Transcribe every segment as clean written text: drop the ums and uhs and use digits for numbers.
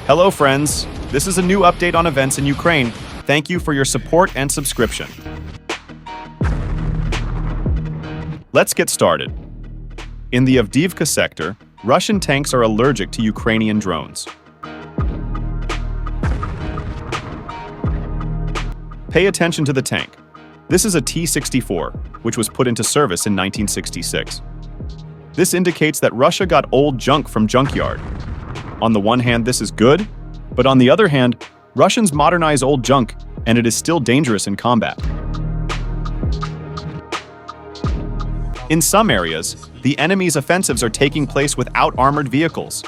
Hello friends, this is a new update on events in Ukraine. Thank you for your support and subscription. Let's get started. In the Avdiivka sector, Russian tanks are allergic to Ukrainian drones. Pay attention to the tank. This is a T-64, which was put into service in 1966. This indicates that Russia got old junk from junkyard. On the one hand, this is good, but on the other hand, Russians modernize old junk, and it is still dangerous in combat. In some areas, the enemy's offensives are taking place without armored vehicles.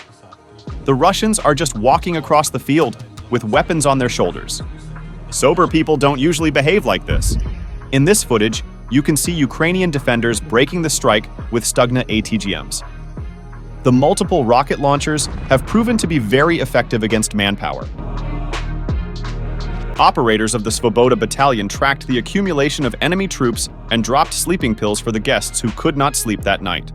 The Russians are just walking across the field with weapons on their shoulders. Sober people don't usually behave like this. In this footage, you can see Ukrainian defenders breaking the strike with Stugna ATGMs. The multiple rocket launchers have proven to be very effective against manpower. Operators of the Svoboda battalion tracked the accumulation of enemy troops and dropped sleeping pills for the guests who could not sleep that night.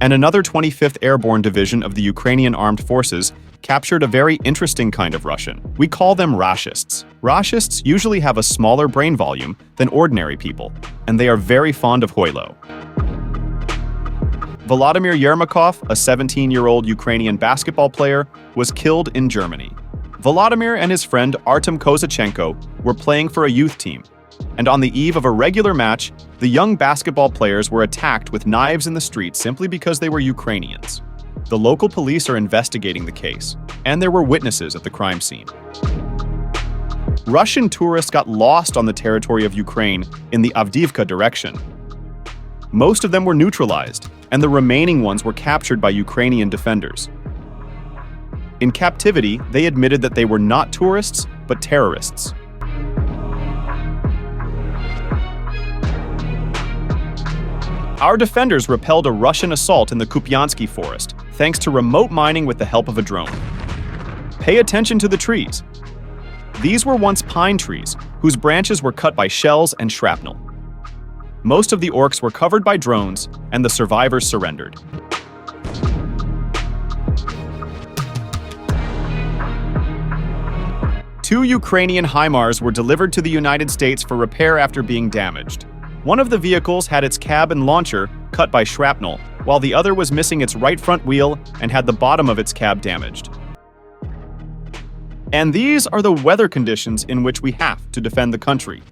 And another 25th Airborne Division of the Ukrainian Armed Forces captured a very interesting kind of Russian. We call them Rashists. Rashists usually have a smaller brain volume than ordinary people, and they are very fond of hoylo. Volodymyr Yermakov, a 17-year-old Ukrainian basketball player, was killed in Germany. Volodymyr and his friend Artem Kozachenko were playing for a youth team, and on the eve of a regular match, the young basketball players were attacked with knives in the street simply because they were Ukrainians. The local police are investigating the case, and there were witnesses at the crime scene. Russian tourists got lost on the territory of Ukraine in the Avdiivka direction. Most of them were neutralized, and the remaining ones were captured by Ukrainian defenders. In captivity, they admitted that they were not tourists, but terrorists. Our defenders repelled a Russian assault in the Kupiansky forest, thanks to remote mining with the help of a drone. Pay attention to the trees. These were once pine trees, whose branches were cut by shells and shrapnel. Most of the orcs were covered by drones, and the survivors surrendered. Two Ukrainian HIMARS were delivered to the United States for repair after being damaged. One of the vehicles had its cab and launcher cut by shrapnel, while the other was missing its right front wheel and had the bottom of its cab damaged. And these are the weather conditions in which we have to defend the country.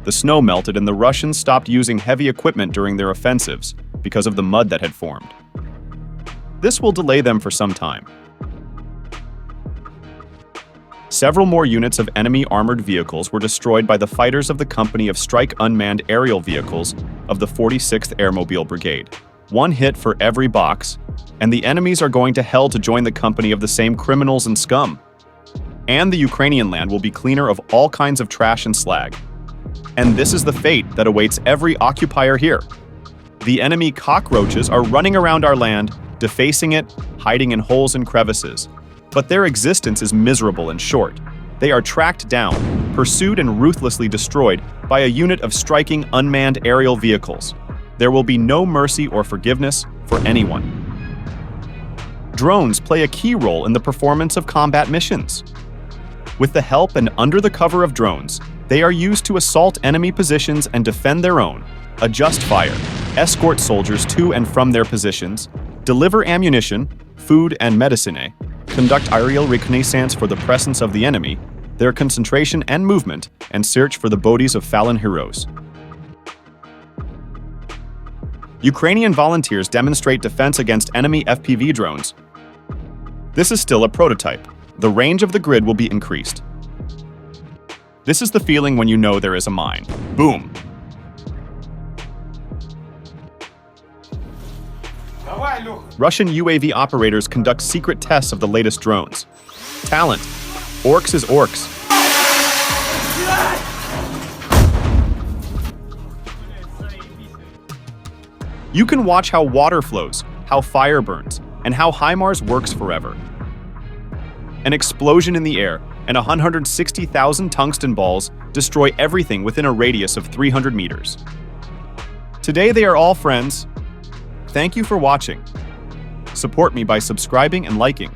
The snow melted and the Russians stopped using heavy equipment during their offensives because of the mud that had formed. This will delay them for some time. Several more units of enemy armored vehicles were destroyed by the fighters of the company of strike unmanned aerial vehicles of the 46th Airmobile Brigade. One hit for every box, and the enemies are going to hell to join the company of the same criminals and scum. And the Ukrainian land will be cleaner of all kinds of trash and slag. And this is the fate that awaits every occupier here. The enemy cockroaches are running around our land, defacing it, hiding in holes and crevices. But their existence is miserable and short. They are tracked down, pursued and ruthlessly destroyed by a unit of striking unmanned aerial vehicles. There will be no mercy or forgiveness for anyone. Drones play a key role in the performance of combat missions. With the help and under the cover of drones, they are used to assault enemy positions and defend their own, adjust fire, escort soldiers to and from their positions, deliver ammunition, food and medicine, conduct aerial reconnaissance for the presence of the enemy, their concentration and movement, and search for the bodies of fallen heroes. Ukrainian volunteers demonstrate defense against enemy FPV drones. This is still a prototype. The range of the grid will be increased. This is the feeling when you know there is a mine. Boom! Russian UAV operators conduct secret tests of the latest drones. Talent. Orcs is orcs. You can watch how water flows, how fire burns, and how HIMARS works forever. An explosion in the air and 160,000 tungsten balls destroy everything within a radius of 300 meters. Today they are all friends. Thank you for watching. Support me by subscribing and liking.